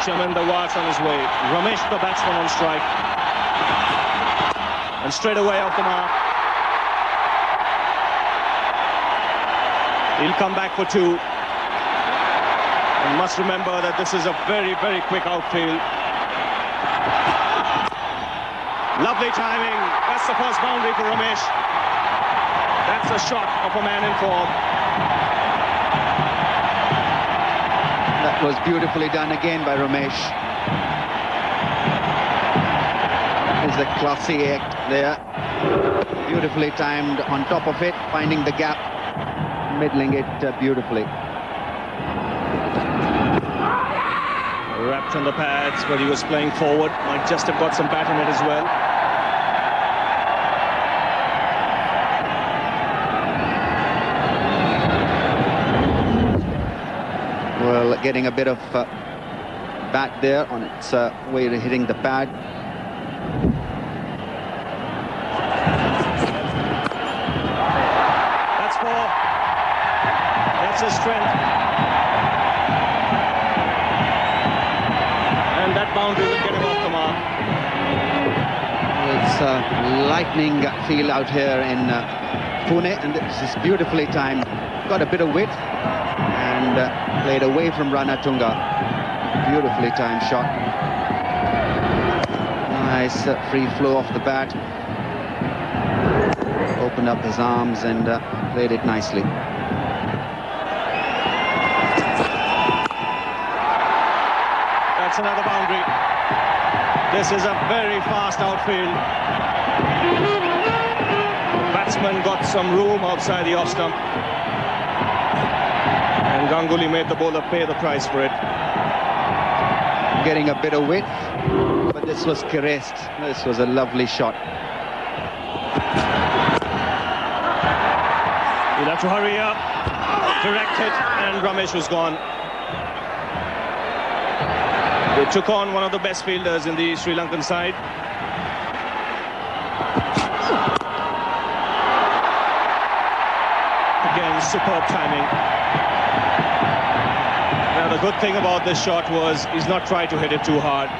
Chaminda Watts on his way. Ramesh, the batsman, on strike. And straight away off the mark. He'll come back for 2. And must remember that this is a very, very quick outfield. Lovely timing. That's the first boundary for Ramesh. That's a shot of a man in form. That was beautifully done again by Ramesh. Is a classy act there. Beautifully timed on top of it, finding the gap, middling it beautifully. Wrapped on the pads, but he was playing forward. Might just have got some bat in it as well. Well, getting a bit of bat there on its way to hitting the pad. That's 4. That's his strength. And that boundary will get him off the mark. It's a lightning field out here in Pune, and this is beautifully timed. Got a bit of width and played away from Ranatunga. Beautifully timed shot. Nice free flow off the bat. Opened up his arms and played it nicely. That's another boundary. This is a very fast outfield. Batsman got some room outside the off stump. And Ganguly made the bowler pay the price for it. Getting a bit of width, but this was caressed. This was a lovely shot. He'll have to hurry up. Direct hit, and Ramesh was gone. They took on one of the best fielders in the Sri Lankan side. Again, superb timing. Now, the good thing about this shot was he's not tried to hit it too hard.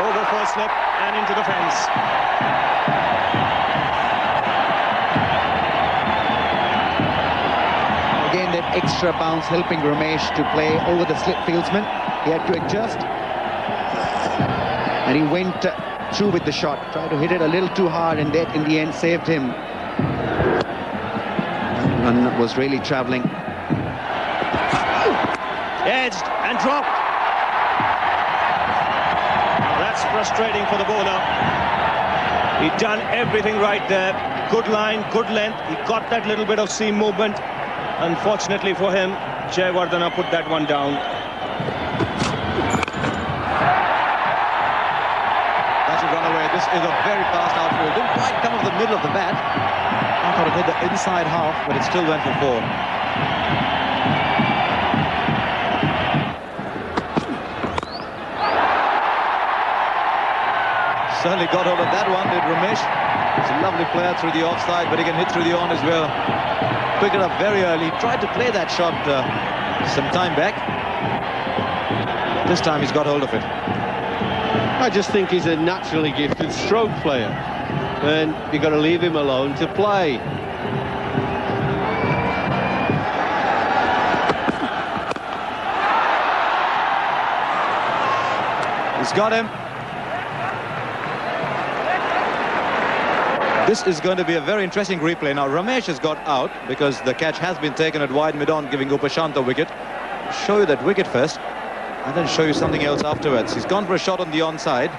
Over for a slip and into the fence. Again, that extra bounce helping Ramesh to play over the slip fieldsman. He had to adjust. And he went through with the shot. Tried to hit it a little too hard, and that in the end saved him. One was really travelling. Edged and dropped. Now that's frustrating for the bowler. He'd done everything right there. Good line, good length. He got that little bit of seam movement. Unfortunately for him, Jayawardena put that one down. That should run away. This is a very fast outfield. Didn't quite come off the middle of the bat. I thought it hit the inside half, but it still went for 4. Certainly got hold of that one, did Ramesh. It's a lovely player through the offside, but he can hit through the on as well. Picked it up very early. Tried to play that shot some time back. This time he's got hold of it. I just think he's a naturally gifted stroke player, and you've got to leave him alone to play. He's got him. This is going to be a very interesting replay. Now, Ramesh has got out because the catch has been taken at wide mid-on, giving Upashant a wicket. Show you that wicket first, and then show you something else afterwards. He's gone for a shot on the onside.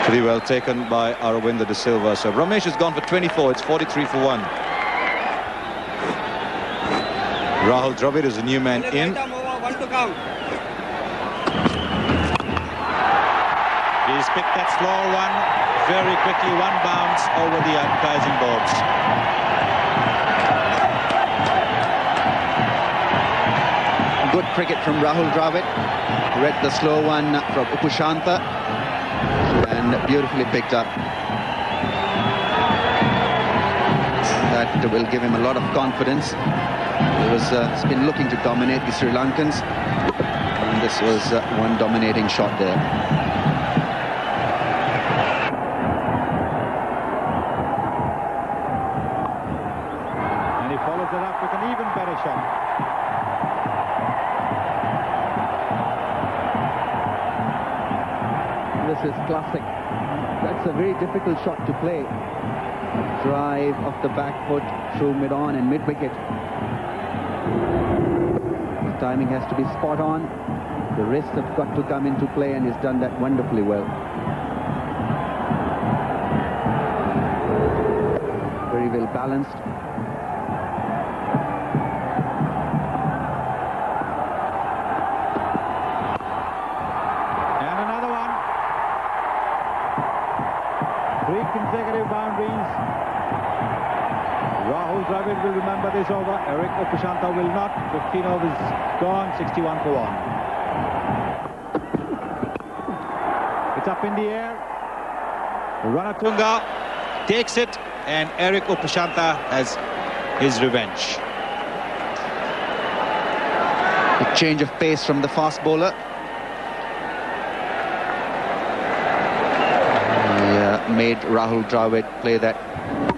Pretty well taken by Aravinda De Silva. So Ramesh has gone for 24. It's 43 for 1. Rahul Dravid is a new man in. He's picked that slow one very quickly, one bounce over the advertising boards. Good cricket from Rahul Dravid. Read the slow one from Upushanta and beautifully picked up. That will give him a lot of confidence. He's been looking to dominate the Sri Lankans, and this was one dominating shot there. And he follows it up with an even better shot. This is classic. That's a very difficult shot to play. Drive off the back foot through mid-on and mid-wicket. The timing has to be spot on. The wrists have got to come into play, and he's done that wonderfully well. Very well balanced. And another one. 3 consecutive boundaries. Rahul Dravid will remember this over. Eric Upashanta will not. 15 overs gone, 61 for 1. It's up in the air. Ranatunga takes it, and Eric Upashanta has his revenge. A change of pace from the fast bowler. He made Rahul Dravid play that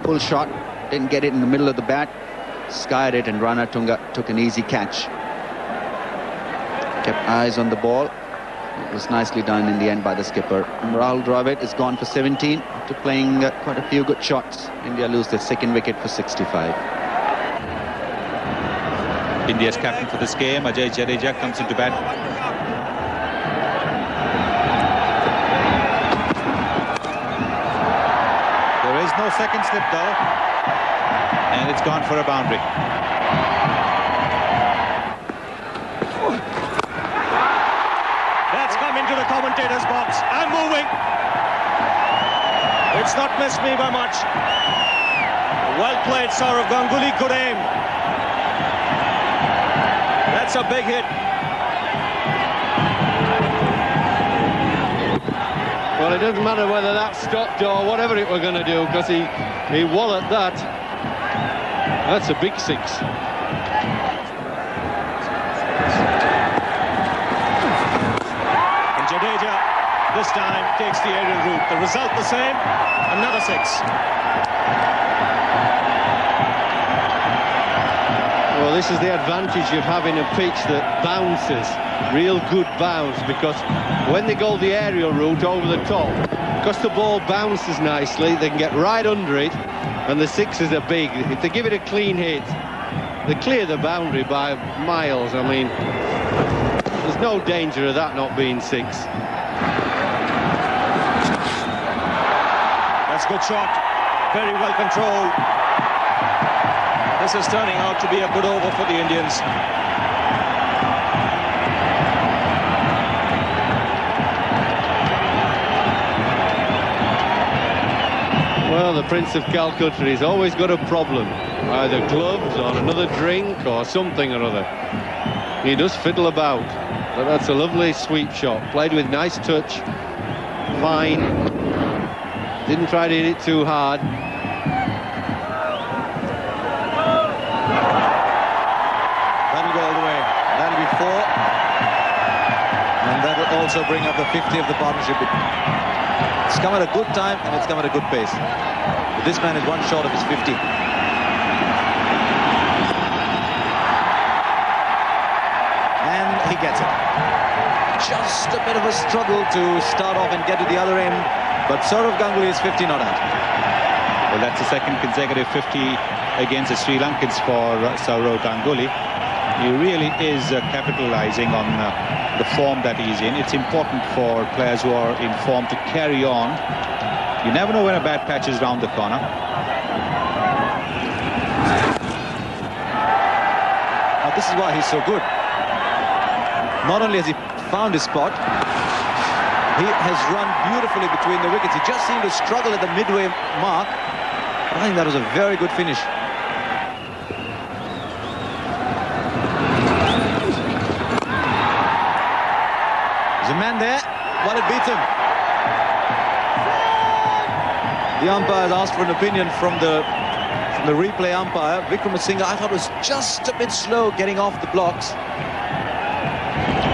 pull shot. Didn't get it in the middle of the bat. Skied it, and Ranatunga took an easy catch. Kept eyes on the ball. It was nicely done in the end by the skipper. Rahul Dravid is gone for 17 after playing quite a few good shots. India lose their second wicket for 65. India's captain for this game, Ajay Jadeja, comes into bat. There is no second slip though, and it's gone for a boundary. That's come into the commentator's box. I'm moving. It's not missed me by much. Well played, Sourav Ganguly. Good aim. That's a big hit. Well, it doesn't matter whether that stopped or whatever it were going to do, because he walloped that. That's a big 6. And Jadeja this time takes the aerial route. The result the same. Another 6. Well, this is the advantage of having a pitch that bounces, real good bounce, because when they go the aerial route over the top, because the ball bounces nicely, they can get right under it, and the 6s are big. If they give it a clean hit, they clear the boundary by miles. I mean, there's no danger of that not being 6. That's a good shot. Very well controlled. This is turning out to be a good over for the Indians. Well, the Prince of Calcutta, he's always got a problem. Either gloves or another drink or something or other. He does fiddle about. But that's a lovely sweep shot. Played with nice touch. Fine. Didn't try to hit it too hard. That'll go all the way. That'll be 4. And that'll also bring up the 50 of the partnership. It's come at a good time, and it's come at a good pace. But this man is one short of his 50. And he gets it. Just a bit of a struggle to start off and get to the other end. But Sourav Ganguly is 50 not out. Well, that's the second consecutive 50 against the Sri Lankans for Sourav Ganguly. He really is capitalizing on the form that he's in. It's important for players who are in form to carry on. You never know when a bad patch is round the corner. Now this is why he's so good. Not only has he found his spot, he has run beautifully between the wickets. He just seemed to struggle at the midway mark. I think that was a very good finish. There's a man there. Well, it beats him. The umpire has asked for an opinion from the The replay umpire, Vikramasinghe, I thought was just a bit slow getting off the blocks.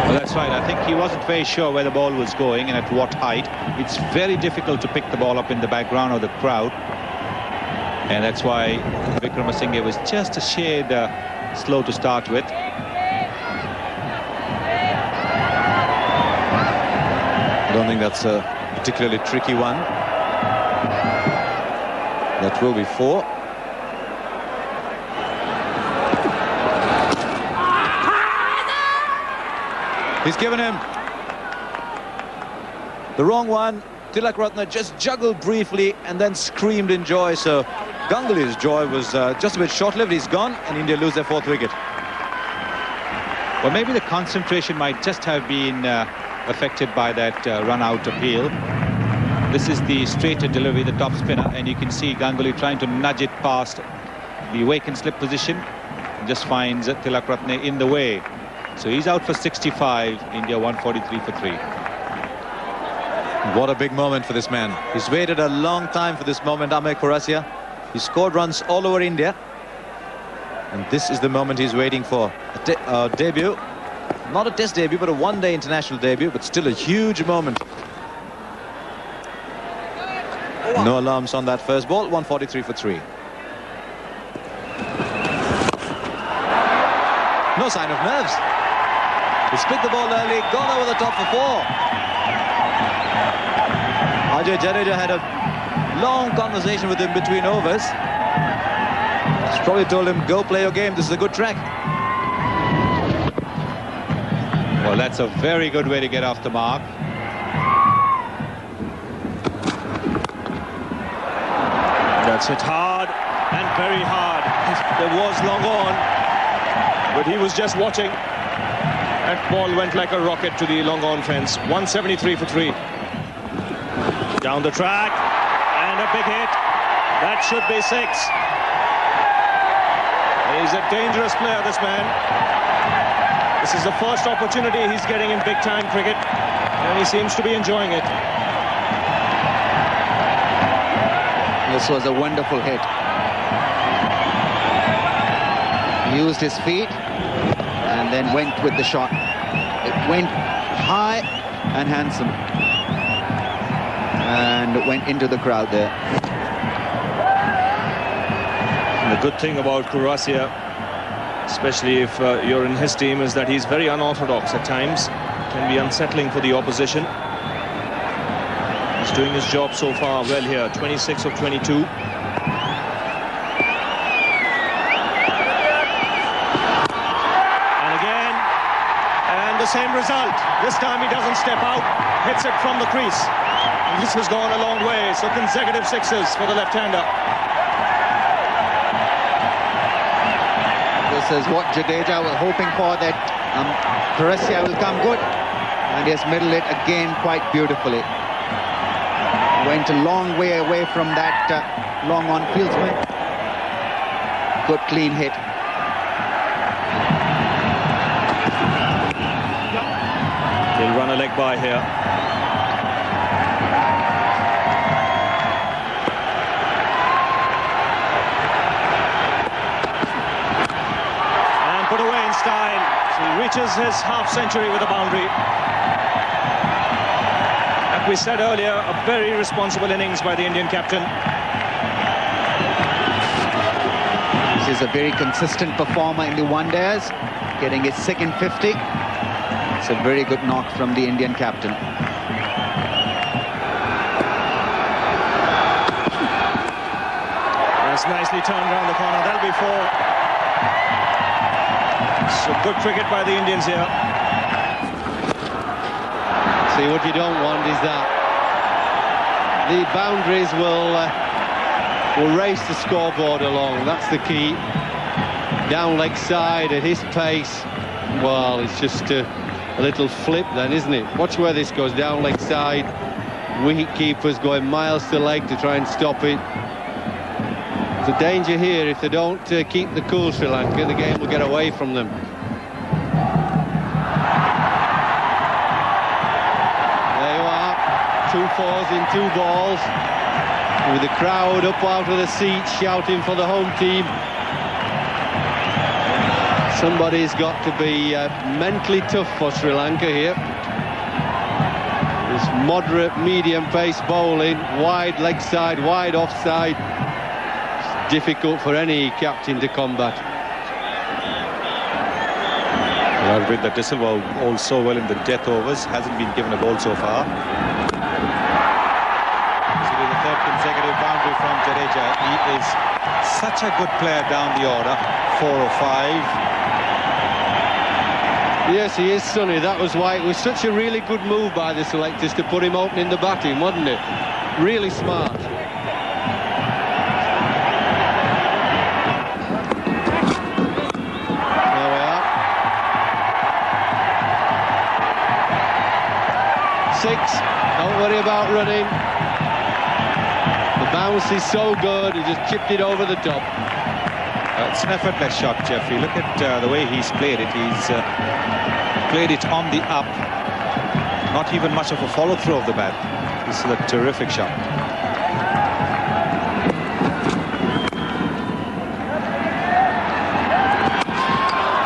Well, that's right. I think he wasn't very sure where the ball was going and at what height. It's very difficult to pick the ball up in the background of the crowd. And that's why Vikramasinghe was just a shade slow to start with. I don't think that's a particularly tricky one. That will be 4. He's given him the wrong one. Tilakratne just juggled briefly and then screamed in joy. So Ganguly's joy was just a bit short-lived. He's gone and India lose their 4th wicket. Well, maybe the concentration might just have been affected by that run-out appeal. This is the straighter delivery, the top spinner, and you can see Ganguly trying to nudge it past the wake and slip position. Just finds Tilakratne in the way. So he's out for 65, India 143 for 3. What a big moment for this man. He's waited a long time for this moment, Amey Kurasia. He scored runs all over India. And this is the moment he's waiting for. A debut. Not a test debut, but a one-day international debut, but still a huge moment. No alarms on that first ball, 143 for 3. No sign of nerves. He spit the ball early, gone over the top for 4. Ajay Jadeja had a long conversation with him between overs. He's probably told him, go play your game, this is a good track. Well, that's a very good way to get off the mark. That's hit hard and very hard. There was long on, but he was just watching. That ball went like a rocket to the long on fence. 173 for 3. Down the track and a big hit. That should be 6. He's a dangerous player, this man. This is the first opportunity he's getting in big time cricket, and he seems to be enjoying it. This was a wonderful hit. He used his feet and then went with the shot. It went high and handsome and went into the crowd there. And the good thing about Kurasia, especially if you're in his team, is that he's very unorthodox at times. Can be unsettling for the opposition. He's doing his job so far well here. 26 of 22. And again, and the same result. This time he doesn't step out, hits it from the crease. And this has gone a long way. So consecutive 6s for the left-hander. This is what Jadeja was hoping for, that Kurasia will come good, and he has middled it again quite beautifully. Went a long way away from that long on fieldsman. Good clean hit. He'll run a leg by here. And put away in style. So he reaches his half-century with a boundary. Like we said earlier, a very responsible innings by the Indian captain. This is a very consistent performer in the one-days, getting his second 50. It's a very good knock from the Indian captain. That's nicely turned around the corner. That'll be 4. So good cricket by the Indians here. See, what you don't want is that the boundaries will race the scoreboard along. That's the key. Down leg side at his pace. Well, it's just a little flip then, isn't it? Watch where this goes. Down leg side. Wicket keepers going miles to leg to try and stop it. The danger here, if they don't keep the cool, Sri Lanka, the game will get away from them. There you are, 2 4s in 2 balls. with the crowd up out of the seats shouting for the home team. Somebody's got to be mentally tough for Sri Lanka here. This moderate, medium-pace bowling, wide leg side, wide offside. It's difficult for any captain to combat. Well, with the De Silva also well in the death overs, hasn't been given a ball so far. This will be the third consecutive boundary from Jadeja. He is such a good player down the order, 4 or 5. Yes, he is, Sonny. That was why it was such a really good move by the selectors to put him opening the batting, wasn't it? Really smart. There we are. 6. Don't worry about running. The bounce is so good, he just chipped it over the top. It's an effortless shot, Jeffrey. Look at the way he's played it. He's played it on the up. Not even much of a follow-through of the bat. This is a terrific shot.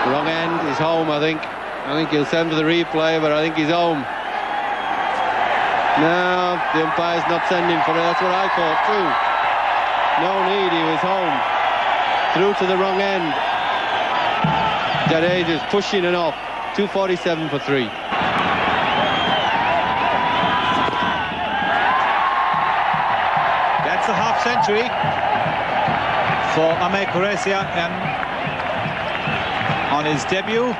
Wrong end, he's home, I think. I think he'll send for the replay, but I think he's home. No, the umpire's not sending for it. That's what I thought too. No need, he was home. Through to the wrong end. Jadeja's pushing it off. 247 for 3. That's a half century for Amay Kuresia, and on his debut,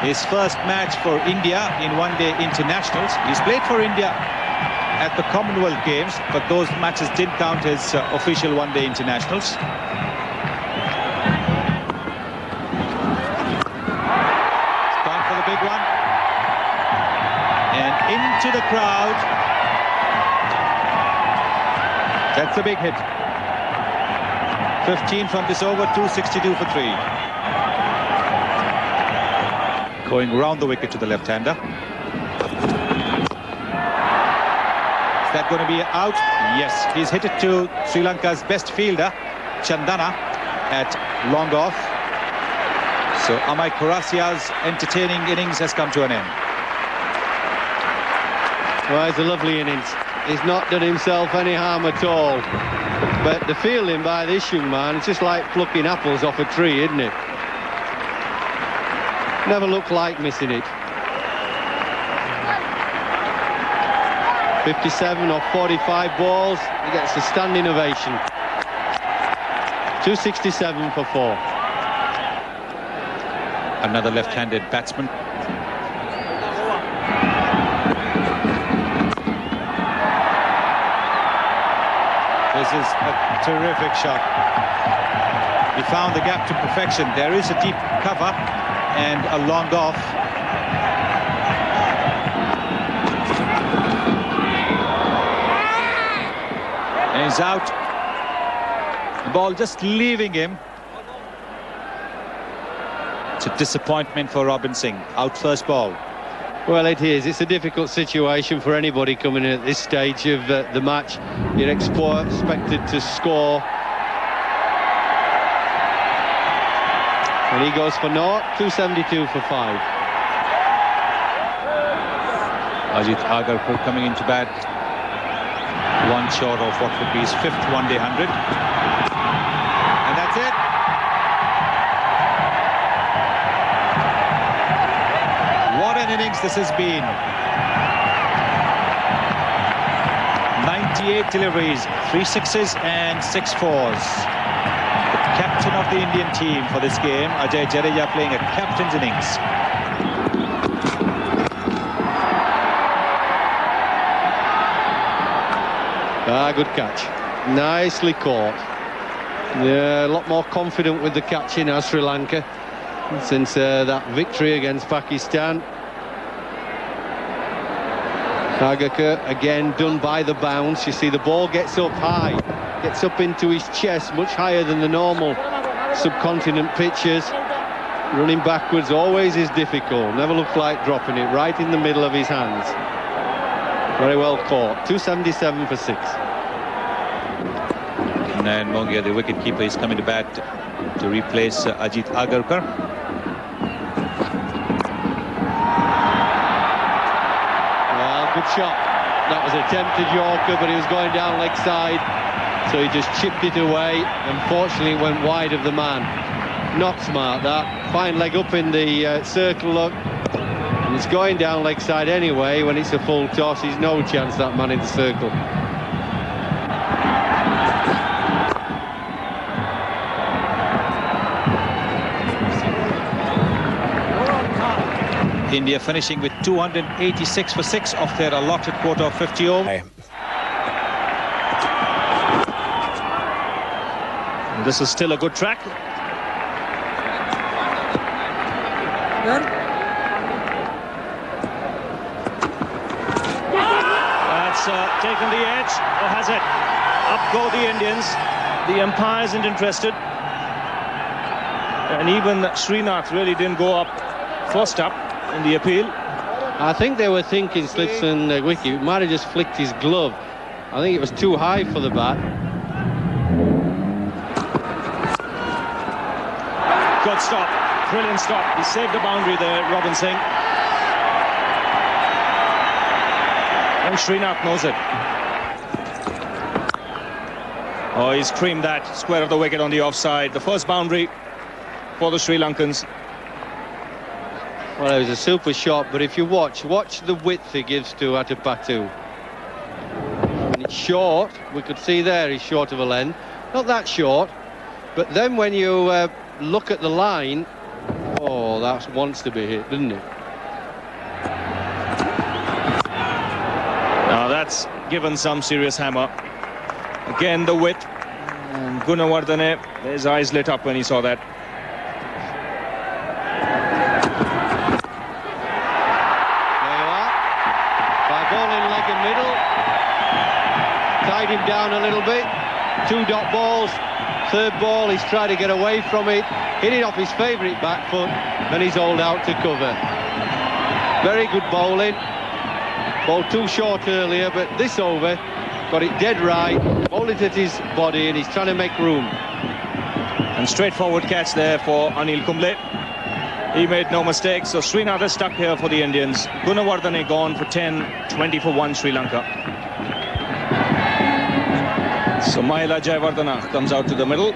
his first match for India in one-day internationals. He's played for India at the Commonwealth Games, but those matches didn't count as official one-day internationals. Big one, and into the crowd. That's a big hit. 15 from this over, 262 for 3. Going round the wicket to the left-hander. Is that going to be out? Yes, he's hit it to Sri Lanka's best fielder, Chandana, at long off. So Amay Kurasia's entertaining innings has come to an end. Well, it's a lovely innings. He's not done himself any harm at all. But the fielding by this young man, it's just like plucking apples off a tree, isn't it? Never looked like missing it. 57 or 45 balls, he gets a standing ovation. 267 for 4. Another left-handed batsman. This is a terrific shot. He found the gap to perfection. There is a deep cover and a long off. And he's out. The ball just leaving him. It's a disappointment for Robin Singh. Out first ball. Well, it is. It's a difficult situation for anybody coming in at this stage of the match. You're expected to score. And he goes for naught. 272 for 5. Ajit Agarkar coming into bat. One short of what would be his 5th one-day 100. And that's it. What an innings this has been. 98 deliveries, 3 sixes and 6 fours. The captain of the Indian team for this game, Ajay Jadeja, playing a captain's innings. Good catch. Nicely caught. Yeah, a lot more confident with the catching now, Sri Lanka, since that victory against Pakistan. Agarkar again done by the bounce. You see the ball gets up high, gets up into his chest, much higher than the normal subcontinent pitches. Running backwards always is difficult. Never looked like dropping it, right in the middle of his hands. Very well caught. 277 for 6. And Mongia, the wicketkeeper, is coming to bat to replace Ajit Agarkar. Well, good shot. That was an attempted Yorker, but he was going down leg side, so he just chipped it away. Unfortunately, it went wide of the man. Not smart, that. Fine leg up in the circle, look. And it's going down leg side anyway. When it's a full toss, he's no chance, that man in the circle. India finishing with 286 for 6 off their allotted quota of 50 over. This is still a good track. That's taken the edge, or has it? Up go the Indians. The umpire isn't interested. And even Srinath really didn't go up first up in the appeal. I think they were thinking Slipson Wiki might have just flicked his glove. I think it was too high for the bat. Good stop, brilliant stop. He saved the boundary there, Robin Singh. And Srinath knows it. Oh, he's creamed that square of the wicket on the offside. The first boundary for the Sri Lankans. Well, it was a super shot, but if you watch the width he gives to Atapatu. And it's short. We could see there he's short of a length. Not that short, but then when you look at the line, oh, that wants to be hit, doesn't it? Now that's given some serious hammer. Again, the width. And Gunawardene, his eyes lit up when he saw that. Tied him down a little bit. 2 dot balls. Third ball, he's tried to get away from it. Hit it off his favourite back foot. Then he's hauled out to cover. Very good bowling. Bowled too short earlier, but this over got it dead right. Bowled it at his body, and he's trying to make room. And straightforward catch there for Anil Kumble. He made no mistake, so Srinath is stuck here for the Indians. Gunawardene gone for 10, 20 for 1 Sri Lanka. So Mahela Jayawardene comes out to the middle.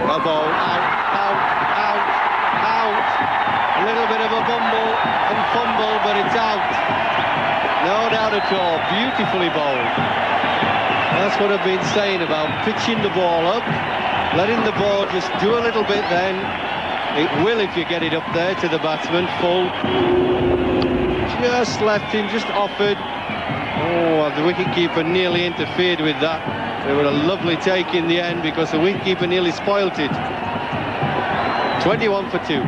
Well ball, out. A little bit of a bumble and fumble, but it's out. No doubt at all, beautifully bowled. That's what I've been saying about pitching the ball up, letting the ball just do a little bit then. It will if you get it up there to the batsman, full. Just left him, just offered. Oh, the wicketkeeper nearly interfered with that. They were a lovely take in the end because the wicketkeeper nearly spoilt it. 21 for 2.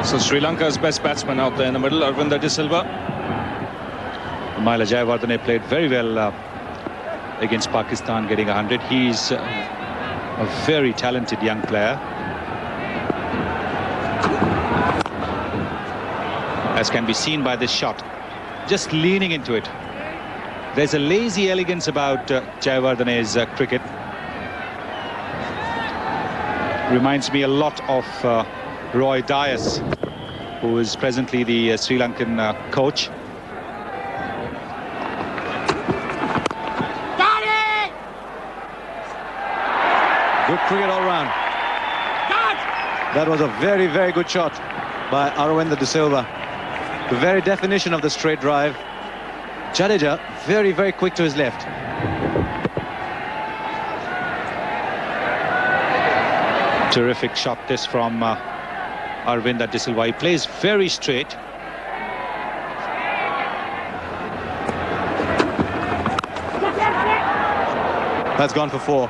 So Sri Lanka's best batsman out there in the middle, Arvinder De Silva. Mahela Jayawardene played very well against Pakistan, getting 100. He's a very talented young player. As can be seen by this shot, just leaning into it. There's a lazy elegance about Jayawardene's cricket. Reminds me a lot of Roy Dias, who is presently the Sri Lankan coach. Good cricket all round. That was a very, very good shot by Arvinder De Silva. The very definition of the straight drive. Jadeja, very, very quick to his left. Terrific shot this from Arvinder De Silva. He plays very straight. That's gone for 4.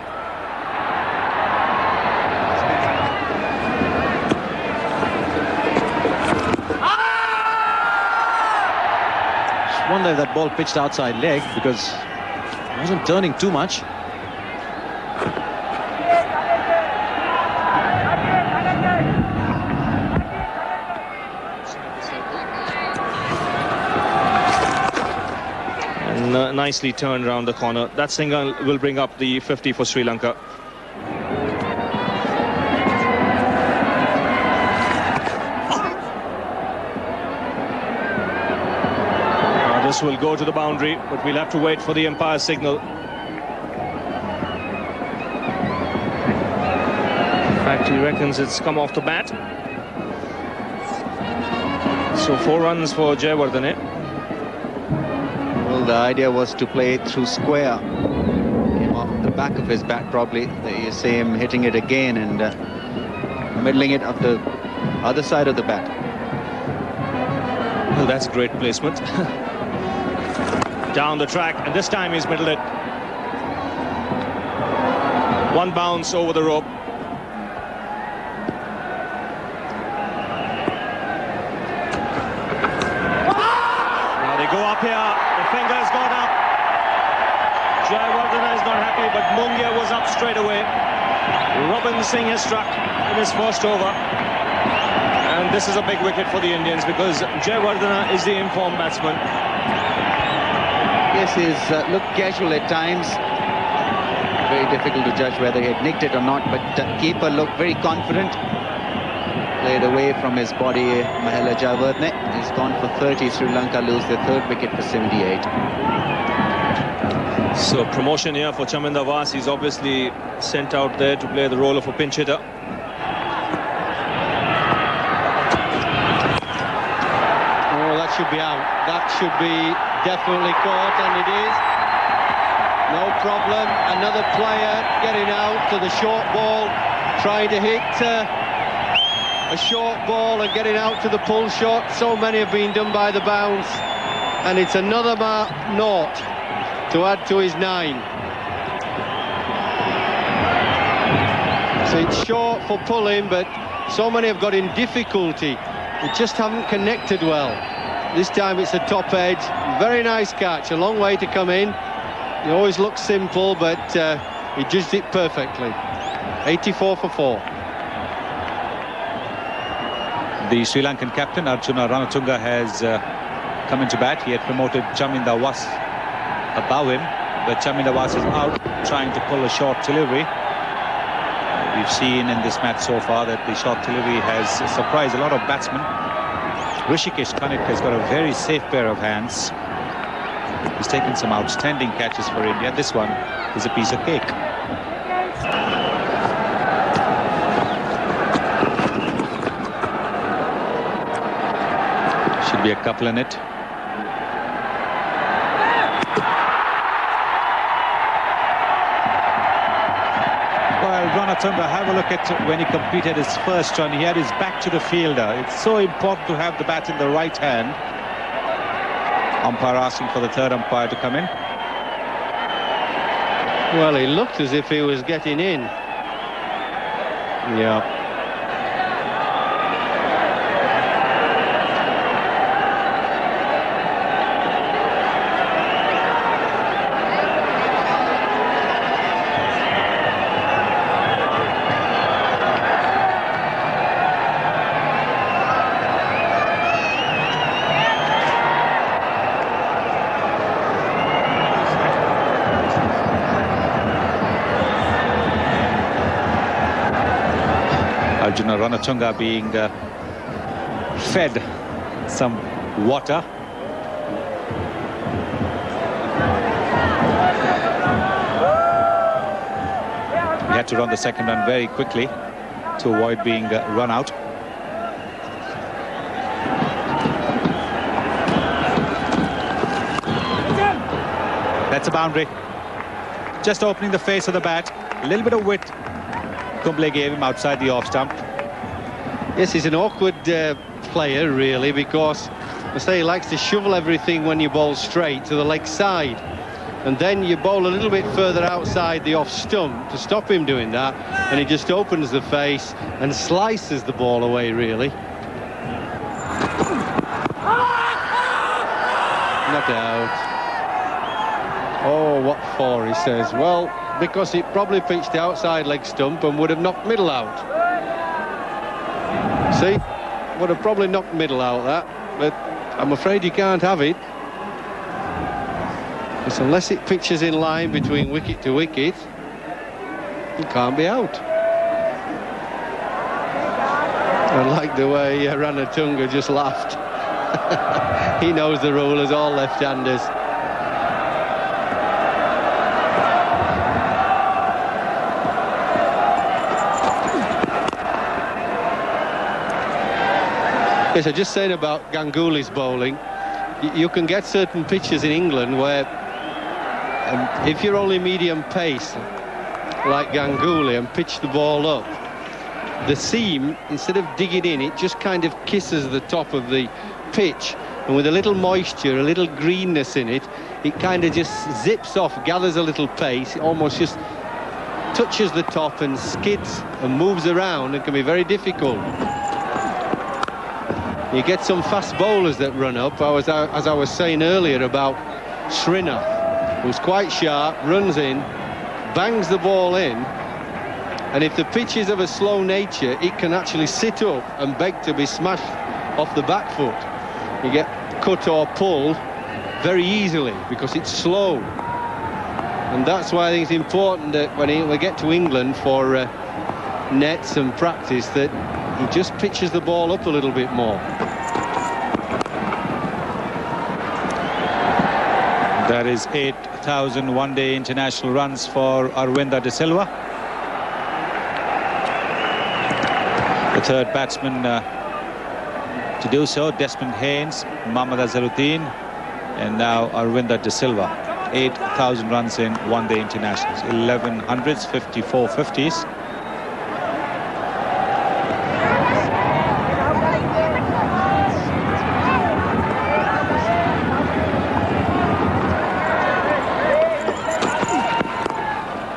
Wonder if that ball pitched outside leg because it wasn't turning too much. Nicely turned around the corner. That single will bring up the 50 for Sri Lanka. This will go to the boundary, but we'll have to wait for the umpire's signal. In fact, he reckons it's come off the bat. So 4 runs for Jayawardene. Well, the idea was to play it through square. Came off the back of his bat, probably. You see him hitting it again and middling it up the other side of the bat. Well, that's great placement. Down the track, and this time he's middled it. 1 bounce over the rope. Now they go up here. The finger's gone up. Jayawardene is not happy, but Mungia was up straight away. Robin Singh has struck in his first over. And this is a big wicket for the Indians because Jayawardene is the informed batsman. Yes, he's looked casual at times. Very difficult to judge whether he had nicked it or not, but keeper looked very confident. Played away from his body, Mahela Jayawardene. He's gone for 30. Sri Lanka lose their 3rd wicket for 78. So promotion here for Chaminda Vaas. He's obviously sent out there to play the role of a pinch hitter. Oh, that should be out. That should be definitely caught, and it is. No problem. Another player getting out to the short ball, trying to hit a short ball and getting out to the pull shot. So many have been done by the bounce, and it's another naught to add to his 9. So it's short for pulling, but so many have got in difficulty. They just haven't connected well. This time it's a top edge. Very nice catch. A long way to come in. It always looks simple, but he judged it perfectly. 84 for 4. The Sri Lankan captain Arjuna Ranatunga has come into bat. He had promoted Chaminda Vaas above him, but Chaminda Vaas is out trying to pull a short delivery. We've seen in this match so far that the short delivery has surprised a lot of batsmen. Rishikesh Kanit has got a very safe pair of hands. He's taken some outstanding catches for India. This one is a piece of cake. Should be a couple in it. Well, Ranatunga, have a look at when he completed his first run. He had his back to the fielder. It's so important to have the bat in the right hand. Umpire asking for the 3rd umpire to come in. Well, he looked as if he was getting in. Yeah. Arjuna Ranatunga being fed some water. He had to run the second run very quickly to avoid being run out. That's a boundary. Just opening the face of the bat. A little bit of width Kumble gave him outside the off stump. Yes, he's an awkward player, really, because I say he likes to shovel everything when you bowl straight to the leg side. And then you bowl a little bit further outside the off stump to stop him doing that, and he just opens the face and slices the ball away, really. Not out. Oh, what for, he says. Well, because it probably pitched the outside leg stump and would have knocked middle out. See? Would have probably knocked middle out, that. But I'm afraid you can't have it. Because unless it pitches in line between wicket to wicket, it can't be out. I like the way Ranatunga just laughed. He knows the rule as all left-handers. Yes, I just saying about Ganguly's bowling. You can get certain pitches in England where if you're only medium pace like Ganguly and pitch the ball up, the seam, instead of digging in, it just kind of kisses the top of the pitch, and with a little moisture, a little greenness in it, it kind of just zips off, gathers a little pace, it almost just touches the top and skids and moves around and can be very difficult. You get some fast bowlers that run up, as I was saying earlier about Srinath, who's quite sharp, runs in, bangs the ball in, and if the pitch is of a slow nature, it can actually sit up and beg to be smashed off the back foot. You get cut or pulled very easily because it's slow. And that's why I think it's important that when we get to England for nets and practice, that he just pitches the ball up a little bit more. That is 8,000 one-day international runs for Aravinda De Silva. The third batsman to do so, Desmond Haynes, Mohammad Azharuddin, and now Aravinda De Silva. 8,000 runs in one-day internationals, 11 hundreds, 54 50s.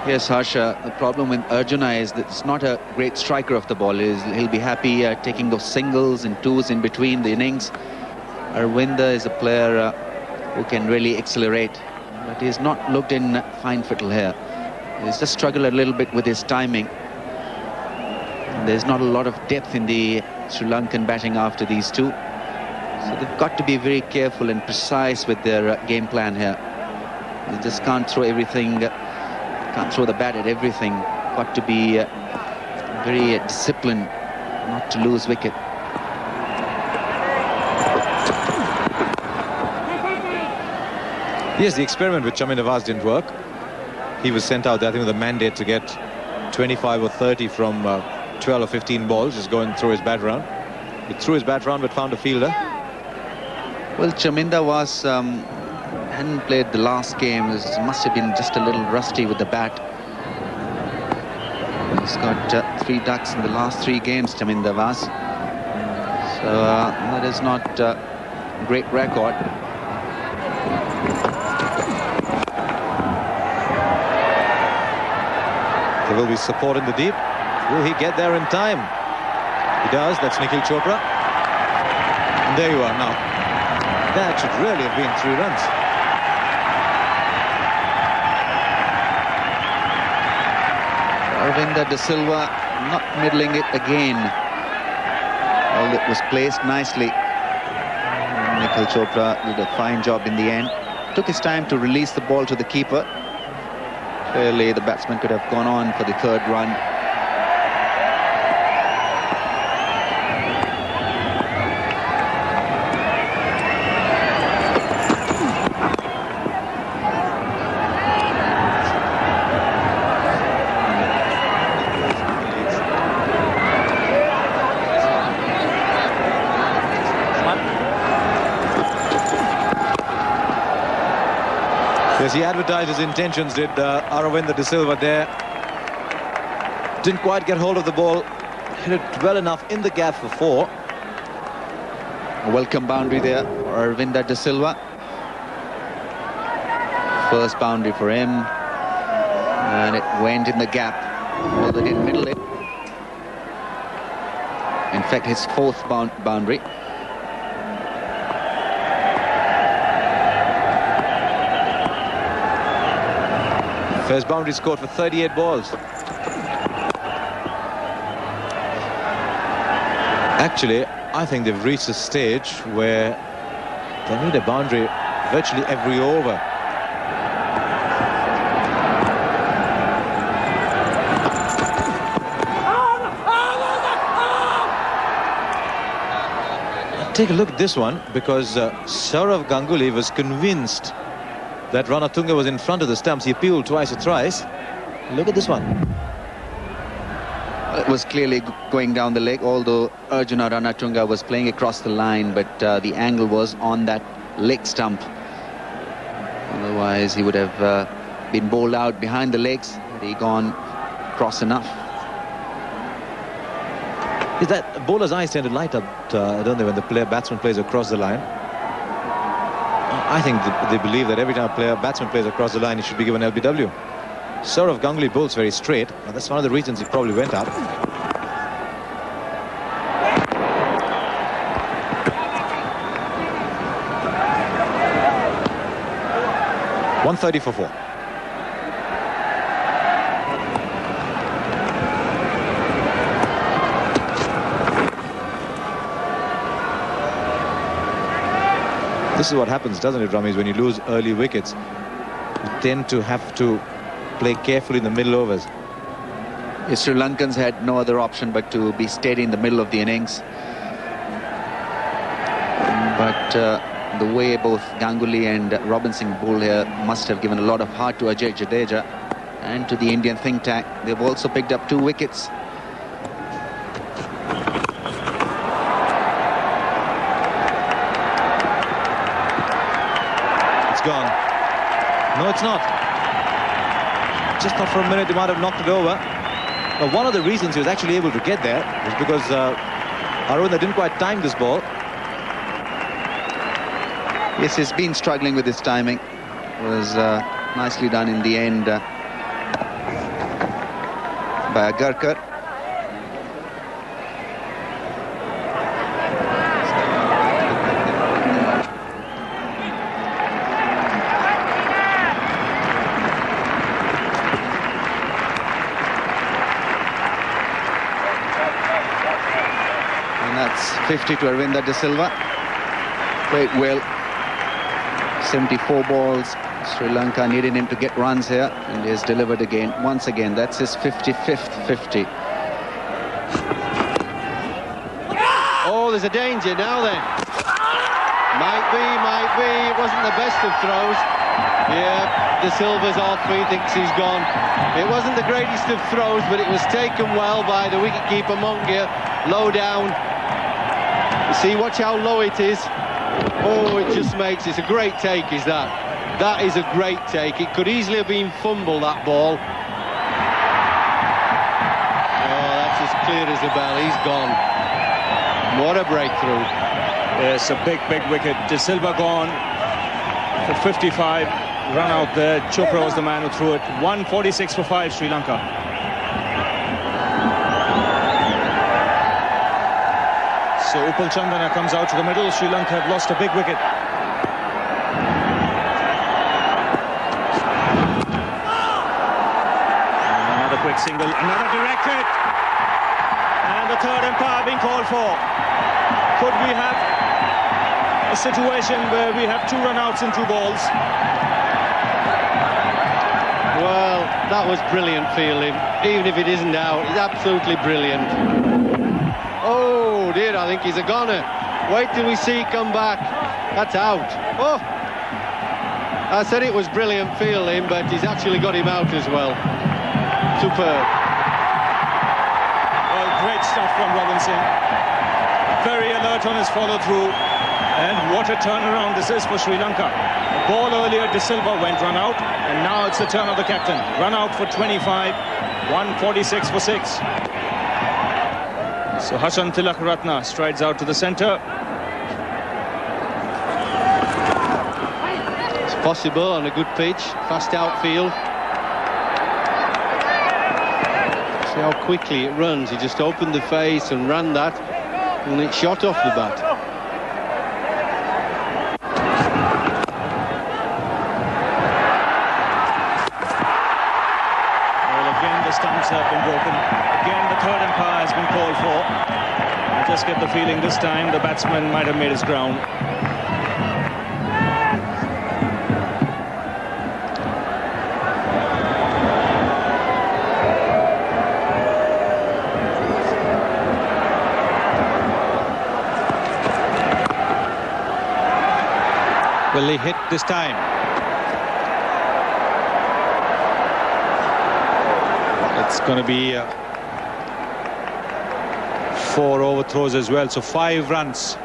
Yes, Harsha, the problem with Arjuna is that it's not a great striker of the ball. He'll be happy taking those singles and twos in between the innings. Aravinda is a player who can really accelerate, but he's not looked in fine fettle here. He's just struggled a little bit with his timing. And there's not a lot of depth in the Sri Lankan batting after these two. So they've got to be very careful and precise with their game plan here. They just can't throw everything, can't throw the bat at everything. Got to be very disciplined not to lose wicket. Yes, the experiment with Chamin Nawaz didn't work. He was sent out, I think, with a mandate to get 25 or 30 from 12 or 15 balls, just going through his bat round. He threw his bat round but found a fielder. Well, Chamin Nawaz hadn't played the last game. Must have been just a little rusty with the bat. He's got 3 ducks in the last 3 games, Chamin Nawaz. So that is not a great record. There will be support in the deep. Will he get there in time? He does. That's Nikhil Chopra. And there you are now. That should really have been 3 runs. Aravinda De Silva not middling it again. Well, it was placed nicely. Nikhil Chopra did a fine job in the end. Took his time to release the ball to the keeper. Clearly the batsman could have gone on for the 3rd run. Yes, he advertised his intentions, did Aravinda De Silva there. Didn't quite get hold of the ball. Hit it well enough in the gap for 4. A welcome boundary there for Aravinda De Silva. First boundary for him. And it went in the gap. Well, they didn't middle it. In fact, his 4th boundary. First boundary scored for 38 balls. Actually, I think they've reached a stage where they need a boundary virtually every over. take a look at this one, because Sourav Ganguly was convinced that Ranatunga was in front of the stumps. He appealed twice or thrice. Look at this one. It was clearly going down the leg, although Arjuna Ranatunga was playing across the line, but the angle was on that leg stump. Otherwise, he would have been bowled out behind the legs had he gone cross enough. Is that bowler's eyes tend to light up, don't they, when the batsman plays across the line? I think they believe that every time a batsman plays across the line, he should be given LBW. Sourav Ganguly bowls very straight. Well, that's one of the reasons he probably went up. .130 for 4. This is what happens, doesn't it, Ramesh? When you lose early wickets, you tend to have to play carefully in the middle overs. The Sri Lankans had no other option but to be steady in the middle of the innings. But the way both Ganguly and Robinson bowled here must have given a lot of heart to Ajay Jadeja and to the Indian think tank. They've also picked up 2 wickets. It's gone. No, it's not. Just not for a minute, he might have knocked it over. Now, one of the reasons he was actually able to get there was because Aruna didn't quite time this ball. Yes, he's been struggling with his timing. It was nicely done in the end by Agarkar. And that's 50 to Arvinder De Silva. Played well. 74 balls. Sri Lanka needed him to get runs here, and he has delivered again. Once again, that's his 55th 50. Oh, there's a danger now then. Might be. It wasn't the best of throws. Yeah, De Silva's off. He thinks he's gone. It wasn't the greatest of throws, but it was taken well by the wicketkeeper Mongia. Low down. You see, watch how low it is. Oh, it just makes it's a great take, is that? That is a great take. It could easily have been fumbled, that ball. Oh, that's as clear as a bell. He's gone. What a breakthrough. Yes, a big wicket. De Silva gone for 55. Run out there. Chopra was the man who threw it. 146 for 5, Sri Lanka. So Upal Chandana comes out to the middle. Sri Lanka have lost a big wicket. Another quick single, another directed. And the third umpire being called for. Could we have a situation where we have 2 run-outs in 2 balls? Well, that was brilliant fielding. Even if it isn't out, it's absolutely brilliant. Oh dear, I think he's a goner. Wait till we see come back. That's out. Oh, I said it was brilliant fielding, but he's actually got him out as well. Superb. Well, great stuff from Robinson. Very alert on his follow-through. And what a turnaround this is for Sri Lanka. The ball earlier, De Silva went run out, and now it's the turn of the captain. Run out for 25, 146 for 6. So Hashan Tilak Ratna strides out to the centre. It's possible on a good pitch, fast outfield. See how quickly it runs. He just opened the face and ran that, and it shot off the bat. Well, again the stumps have been broken. Again the third umpire has been called for. I just get the feeling this time the batsman might have made his ground. Will he hit this time? It's going to be 4 overthrows as well, so 5 runs.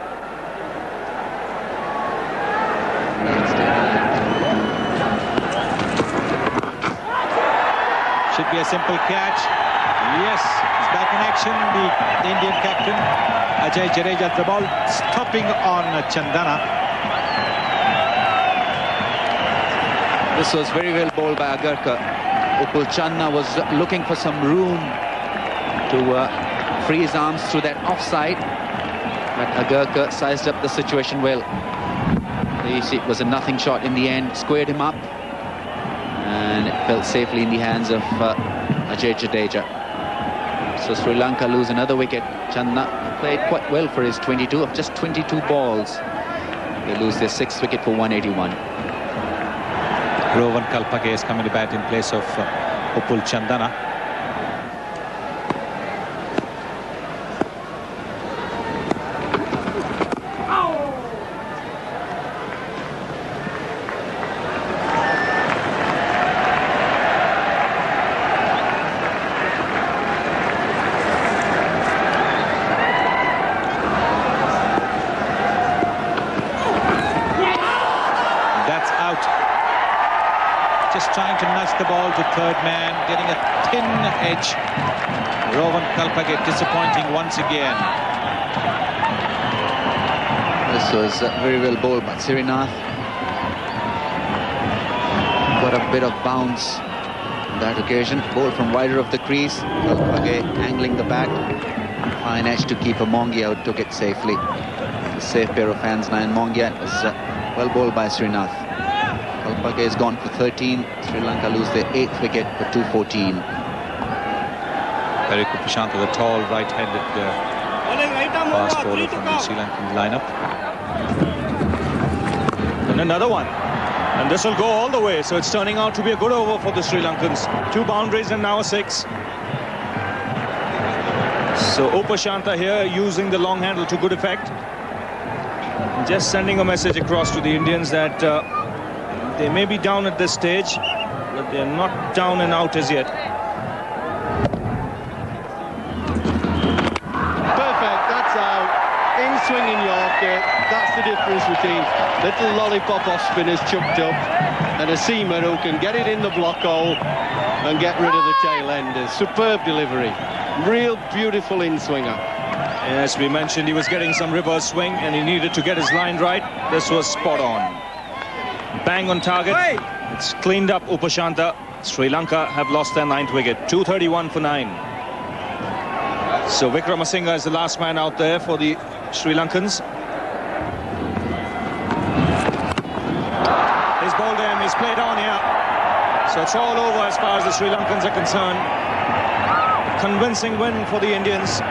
Should be a simple catch. Yes, he's back in action. The Indian captain Ajay Jadeja, the ball stopping on Chandana. This was very well bowled by Agarkar. Upul Channa was looking for some room to free his arms through that offside, but Agarkar sized up the situation well. It was a nothing shot in the end, squared him up, and it fell safely in the hands of Ajay Jadeja. So Sri Lanka lose another wicket. Channa played quite well for his 22 of just 22 balls. They lose their 6th wicket for 181. Rowan Kalpake is coming to bat in place of Upul Chandana. That's out. Just trying to nudge the ball to third man, getting a thin edge. Rowan Kalpake disappointing once again. This was very well bowled by Srinath. Got a bit of bounce on that occasion. Ball from wider of the crease. Kalpake angling the bat. Fine edge to keep Mongia out, took it safely. A safe pair of hands now, and Mongia was well bowled by Srinath. Kalpake is gone for 13. Sri Lanka lose their 8th wicket for 214. Very Kupashanta, the tall right-handed fast bowler from the Sri Lankan lineup. And another one. And this will go all the way. So it's turning out to be a good over for the Sri Lankans. 2 boundaries and now a 6. So Upashanta here using the long handle to good effect. Just sending a message across to the Indians that they may be down at this stage, but they're not down and out as yet. Perfect, that's out. In swinging Yorker, that's the difference between little lollipop off spinners chucked up and a seamer who can get it in the block hole and get rid of the tail enders. Superb delivery. Real beautiful in-swinger. As we mentioned, he was getting some reverse swing and he needed to get his line right. This was spot on. Bang on target. It's cleaned up Upashanta. Sri Lanka have lost their 9th wicket. 231 for 9. So Vikramasinghe is the last man out there for the Sri Lankans. He's bowled him, he's played on here. So it's all over as far as the Sri Lankans are concerned. Convincing win for the Indians.